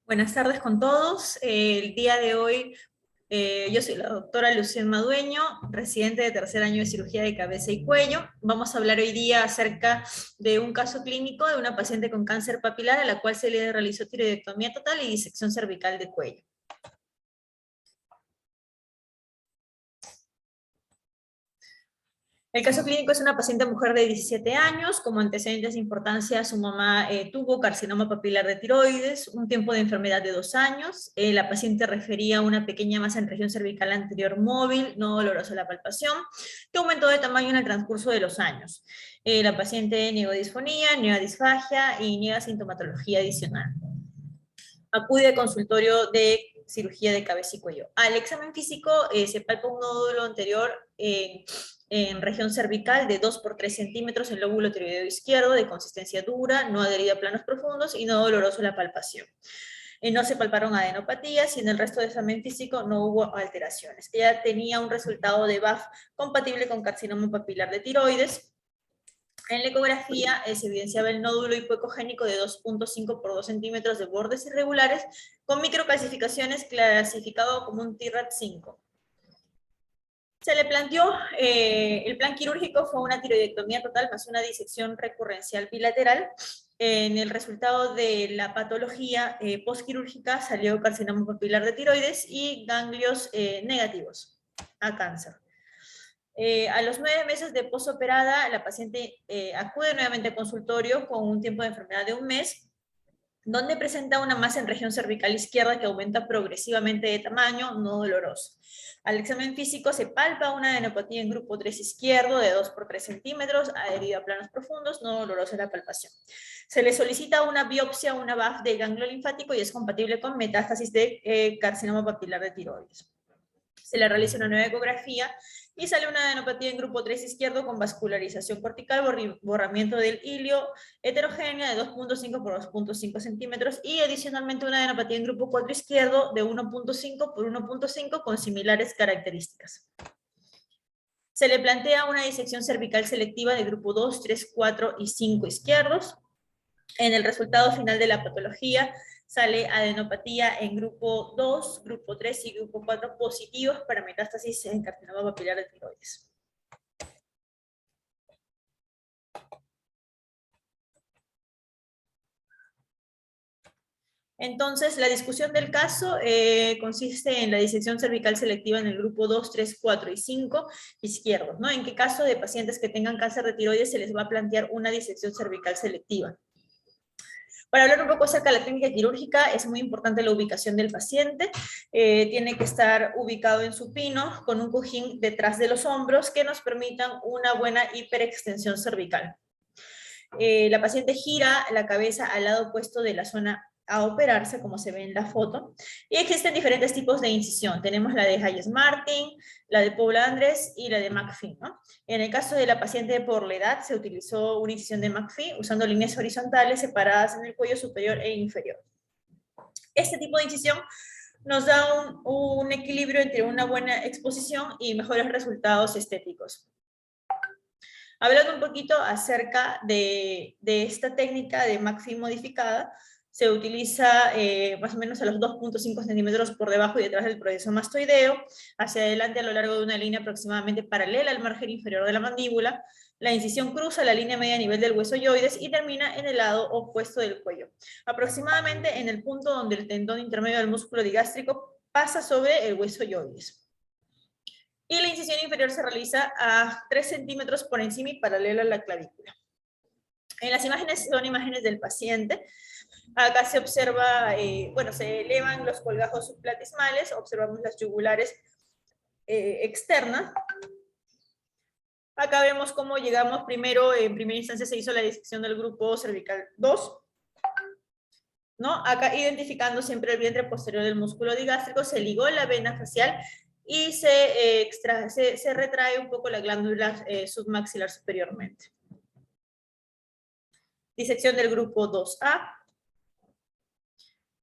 Buenas tardes con todos. El día de hoy yo soy la doctora Lucien Madueño, residente de tercer año de cirugía de cabeza y cuello. Vamos a hablar hoy día acerca de un caso clínico de una paciente con cáncer papilar a la cual se le realizó tiroidectomía total y disección cervical de cuello. El caso clínico es una paciente mujer de 17 años, como antecedentes de importancia, su mamá tuvo carcinoma papilar de tiroides, un tiempo de enfermedad de 2 años, la paciente refería una pequeña masa en región cervical anterior móvil, no dolorosa a la palpación, que aumentó de tamaño en el transcurso de los años. La paciente negó disfonía, niega disfagia y niega sintomatología adicional. Acude al consultorio de cirugía de cabeza y cuello. Al examen físico se palpa un nódulo anterior en región cervical de 2 por 3 centímetros en lóbulo tiroideo izquierdo, de consistencia dura, no adherida a planos profundos y no doloroso la palpación. No se palparon adenopatías y en el resto del examen físico no hubo alteraciones. Ella tenía un resultado de BAF compatible con carcinoma papilar de tiroides. En la ecografía se evidenciaba el nódulo hipoecogénico de 2.5 por 2 centímetros de bordes irregulares con microcalcificaciones clasificado como un TRAT5. Se le planteó, el plan quirúrgico fue una tiroidectomía total más una disección recurrencial bilateral. En el resultado de la patología postquirúrgica salió carcinoma papilar de tiroides y ganglios negativos a cáncer. A los 9 meses de posoperada, la paciente acude nuevamente al consultorio con un tiempo de enfermedad de 1 mes, donde presenta una masa en región cervical izquierda que aumenta progresivamente de tamaño, no doloroso. Al examen físico se palpa una adenopatía en grupo 3 izquierdo de 2 por 3 centímetros, adherida a planos profundos, no dolorosa la palpación. Se le solicita una biopsia, una BAF de ganglio linfático y es compatible con metástasis de carcinoma papilar de tiroides. Se le realiza una nueva ecografía y sale una adenopatía en grupo 3 izquierdo con vascularización cortical, borramiento del hilio heterogénea de 2.5 por 2.5 centímetros y adicionalmente una adenopatía en grupo 4 izquierdo de 1.5 por 1.5 con similares características. Se le plantea una disección cervical selectiva de grupo 2, 3, 4 y 5 izquierdos. En el resultado final de la patología sale adenopatía en grupo 2, grupo 3 y grupo 4 positivos para metástasis en carcinoma papilar de tiroides. Entonces, la discusión del caso consiste en la disección cervical selectiva en el grupo 2, 3, 4 y 5 izquierdos, ¿no? ¿En qué caso de pacientes que tengan cáncer de tiroides se les va a plantear una disección cervical selectiva? Para hablar un poco acerca de la técnica quirúrgica, es muy importante la ubicación del paciente. Tiene que estar ubicado en supino, con un cojín detrás de los hombros que nos permitan una buena hiperextensión cervical. La paciente gira la cabeza al lado opuesto de la zona a operarse, como se ve en la foto. Y existen diferentes tipos de incisión. Tenemos la de Hayes-Martin, la de Paula Andrés y la de McPhee, ¿no? En el caso de la paciente por la edad, se utilizó una incisión de McPhee usando líneas horizontales separadas en el cuello superior e inferior. Este tipo de incisión nos da un equilibrio entre una buena exposición y mejores resultados estéticos. Hablando un poquito acerca de esta técnica de McPhee modificada, se utiliza más o menos a los 2.5 centímetros por debajo y detrás del proceso mastoideo, hacia adelante a lo largo de una línea aproximadamente paralela al margen inferior de la mandíbula. La incisión cruza la línea media a nivel del hueso yoides y termina en el lado opuesto del cuello, aproximadamente en el punto donde el tendón intermedio del músculo digástrico pasa sobre el hueso yoides. Y la incisión inferior se realiza a 3 centímetros por encima y paralela a la clavícula. En las imágenes son imágenes del paciente. Acá se observa, bueno, se elevan los colgajos subplatismales, observamos las yugulares externas. Acá vemos cómo llegamos primero, en primera instancia se hizo la disección del grupo cervical 2, ¿no? Acá identificando siempre el vientre posterior del músculo digástrico, se ligó la vena facial y se retrae un poco la glándula submaxilar superiormente. Disección del grupo 2A.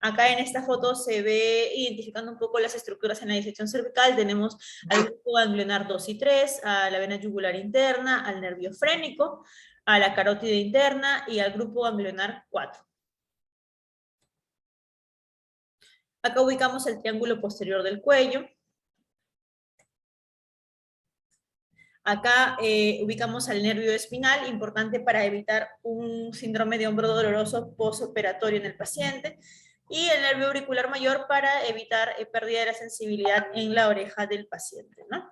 Acá en esta foto se ve identificando un poco las estructuras en la disección cervical. Tenemos al grupo ganglionar 2 y 3, a la vena yugular interna, al nervio frénico, a la carótida interna y al grupo ganglionar 4. Acá ubicamos el triángulo posterior del cuello. Acá ubicamos al nervio espinal, importante para evitar un síndrome de hombro doloroso postoperatorio en el paciente. Y el nervio auricular mayor para evitar pérdida de la sensibilidad en la oreja del paciente, ¿no?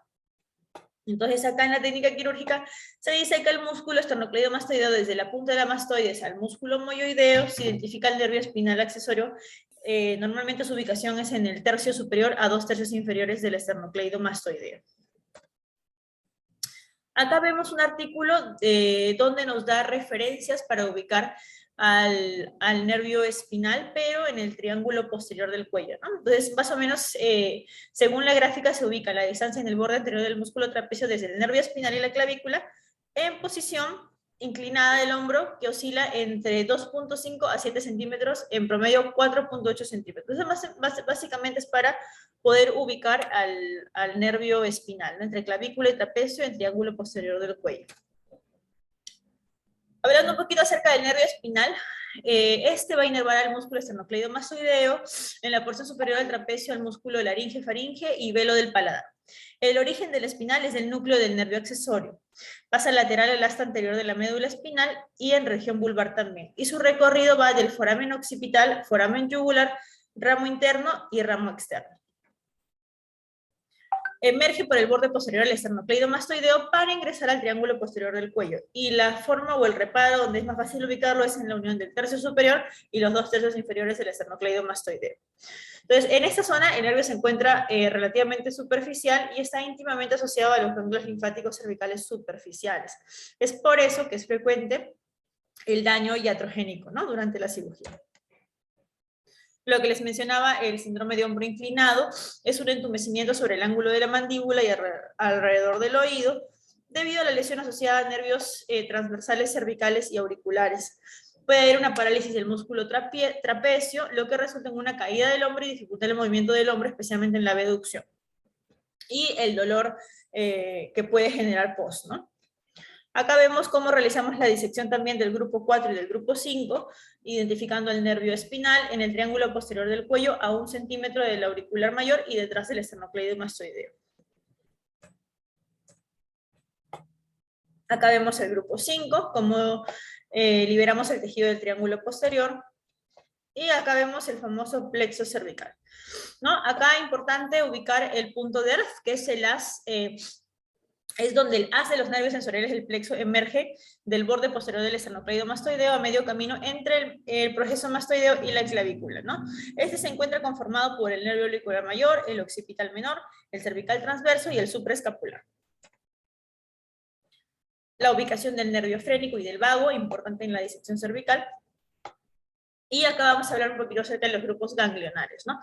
Entonces acá en la técnica quirúrgica se dice que el músculo esternocleidomastoideo desde la punta de la mastoides al músculo moyoideo se identifica el nervio espinal accesorio. Normalmente su ubicación es en el tercio superior a 2/3 inferiores del esternocleidomastoideo. Acá vemos un artículo donde nos da referencias para ubicar al nervio espinal, pero en el triángulo posterior del cuello, ¿no? Entonces, más o menos, según la gráfica, se ubica la distancia en el borde anterior del músculo trapecio desde el nervio espinal y la clavícula, en posición inclinada del hombro, que oscila entre 2.5 a 7 centímetros, en promedio 4.8 centímetros. Entonces, básicamente es para poder ubicar al nervio espinal, ¿no? Entre clavícula y trapecio, en triángulo posterior del cuello. Hablando un poquito acerca del nervio espinal, este va a inervar al músculo esternocleidomastoideo, en la porción superior del trapecio al músculo laringe, faringe y velo del paladar. El origen del espinal es del núcleo del nervio accesorio. Pasa lateral al asta anterior de la médula espinal y en región vulvar también. Y su recorrido va del foramen occipital, foramen yugular, ramo interno y ramo externo. Emerge por el borde posterior del esternocleidomastoideo para ingresar al triángulo posterior del cuello. Y la forma o el reparo donde es más fácil ubicarlo es en la unión del tercio superior y los 2/3 inferiores del esternocleidomastoideo. Entonces, en esta zona el nervio se encuentra relativamente superficial y está íntimamente asociado a los ganglios linfáticos cervicales superficiales. Es por eso que es frecuente el daño iatrogénico, ¿no? Durante la cirugía. Lo que les mencionaba, el síndrome de hombro inclinado, es un entumecimiento sobre el ángulo de la mandíbula y alrededor del oído, debido a la lesión asociada a nervios transversales cervicales y auriculares. Puede haber una parálisis del músculo trapecio, lo que resulta en una caída del hombro y dificulta el movimiento del hombro, especialmente en la abducción. Y el dolor que puede generar post, ¿no? Acá vemos cómo realizamos la disección también del grupo 4 y del grupo 5, identificando el nervio espinal en el triángulo posterior del cuello a 1 centímetro del auricular mayor y detrás del esternocleidomastoideo. Acá vemos el grupo 5, cómo liberamos el tejido del triángulo posterior. Y acá vemos el famoso plexo cervical, ¿no? Acá es importante ubicar el punto de ERF, que es el as... es donde el haz de los nervios sensoriales del plexo emerge del borde posterior del esternocleidomastoideo a medio camino entre el proceso mastoideo y la clavícula, ¿no? Este se encuentra conformado por el nervio auricular mayor, el occipital menor, el cervical transverso y el supraescapular. La ubicación del nervio frénico y del vago, importante en la disección cervical. Y acá vamos a hablar un poquito acerca de los grupos ganglionares, ¿no?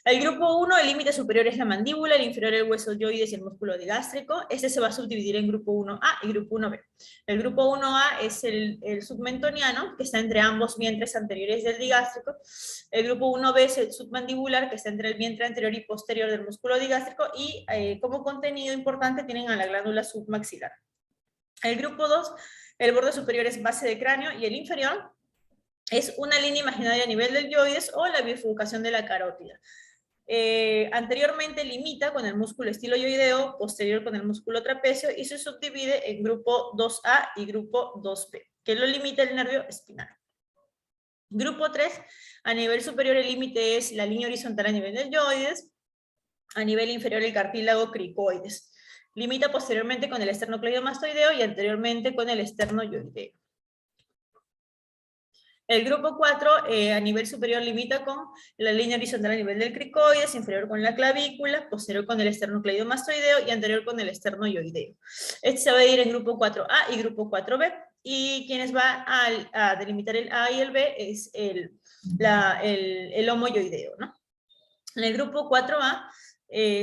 El grupo 1, el límite superior es la mandíbula, el inferior el hueso yoides y el músculo digástrico. Este se va a subdividir en grupo 1A y grupo 1B. El grupo 1A es el submentoniano, que está entre ambos vientres anteriores del digástrico. El grupo 1B es el submandibular, que está entre el vientre anterior y posterior del músculo digástrico. Y como contenido importante tienen a la glándula submaxilar. El grupo 2, el borde superior es base de cráneo y el inferior es una línea imaginaria a nivel del yoides o la bifurcación de la carótida. Anteriormente limita con el músculo estiloyoideo, posterior con el músculo trapecio y se subdivide en grupo 2A y grupo 2B, que lo limita el nervio espinal. Grupo 3, a nivel superior el límite es la línea horizontal a nivel del yoides, a nivel inferior el cartílago cricoides. Limita posteriormente con el esternocleidomastoideo y anteriormente con el esternoyoideo. El grupo 4 a nivel superior limita con la línea horizontal a nivel del cricoides, inferior con la clavícula, posterior con el esternocleidomastoideo y anterior con el esternoyoideo. Este se va a ir en grupo 4A y grupo 4B, y quienes va a delimitar el A y el B es el homoyoideo, ¿no? En el grupo 4A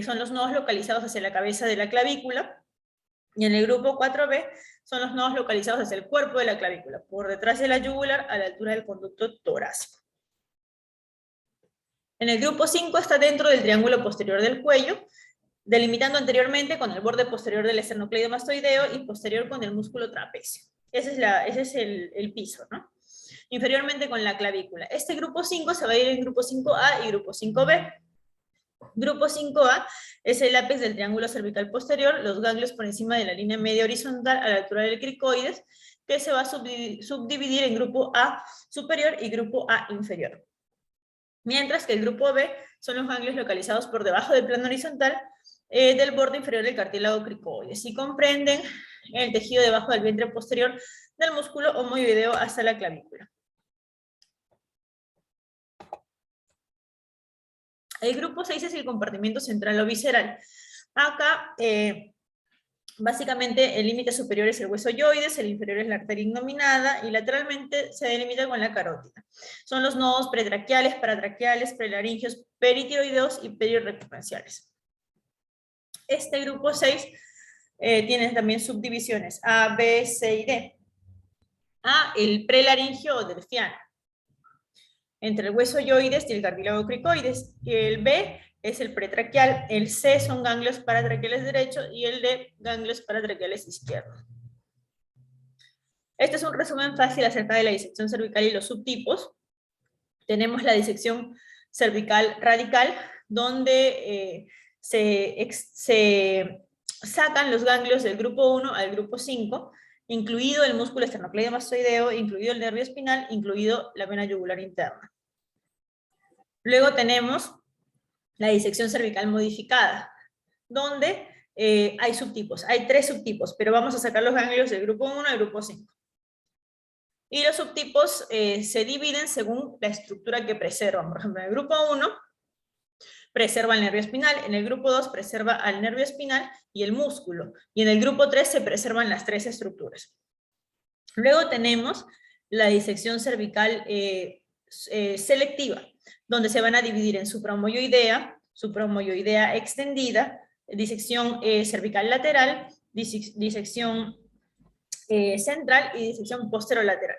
son los nodos localizados hacia la cabeza de la clavícula, y en el grupo 4B son los nodos localizados hacia el cuerpo de la clavícula, por detrás de la yugular a la altura del conducto torácico. En el grupo 5 está dentro del triángulo posterior del cuello, delimitando anteriormente con el borde posterior del esternocleidomastoideo y posterior con el músculo trapecio. Ese es el piso, ¿no? inferiormente con la clavícula. Este grupo 5 se va a ir en grupo 5A y grupo 5B. Grupo 5A es el ápice del triángulo cervical posterior, los ganglios por encima de la línea media horizontal a la altura del cricoides, que se va a subdividir en grupo A superior y grupo A inferior. Mientras que el grupo B son los ganglios localizados por debajo del plano horizontal del borde inferior del cartílago cricoides y comprenden el tejido debajo del vientre posterior del músculo homoiodeo hasta la clavícula. El grupo 6 es el compartimiento central o visceral. Acá, básicamente, el límite superior es el hueso yoides, el inferior es la arteria innominada, y lateralmente se delimita con la carótida. Son los nodos pretraquiales, paratraquiales, prelaringeos, peritiroideos y perirecurrenciales. Este grupo 6 tiene también subdivisiones A, B, C y D. A, el prelaringio o delfiano, entre el hueso yoides y el cartílago cricoides. El B es el pretraquial, el C son ganglios paratraquiales derechos y el D ganglios paratraquiales izquierdos. Este es un resumen fácil acerca de la disección cervical y los subtipos. Tenemos la disección cervical radical, donde se sacan los ganglios del grupo 1 al grupo 5, incluido el músculo esternocleidomastoideo, incluido el nervio espinal, incluido la vena yugular interna. Luego tenemos la disección cervical modificada, donde hay subtipos. Hay 3 subtipos, pero vamos a sacar los ganglios del grupo 1 al grupo 5. Y los subtipos se dividen según la estructura que preservan. Por ejemplo, en el grupo 1 preserva el nervio espinal, en el grupo 2 preserva al nervio espinal y el músculo, y en el grupo 3 se preservan las 3 estructuras. Luego tenemos la disección cervical selectiva, donde se van a dividir en suprahomoyoidea extendida, disección cervical lateral, disección central y disección posterolateral.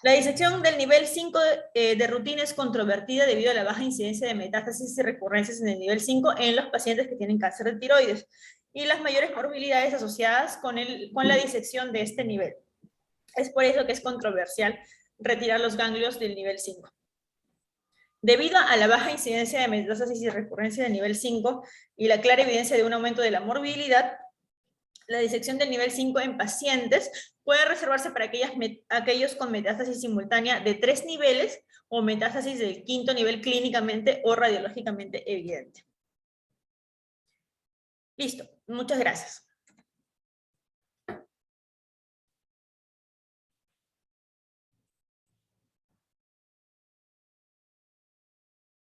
La disección del nivel 5 de rutina es controvertida debido a la baja incidencia de metástasis y recurrencias en el nivel 5 en los pacientes que tienen cáncer de tiroides y las mayores morbilidades asociadas con la disección de este nivel. Es por eso que es controversial retirar los ganglios del nivel 5. Debido a la baja incidencia de metástasis y recurrencia del nivel 5 y la clara evidencia de un aumento de la morbilidad, la disección del nivel 5 en pacientes puede reservarse para aquellos con metástasis simultánea de 3 niveles o metástasis del 5º nivel clínicamente o radiológicamente evidente. Listo, muchas gracias.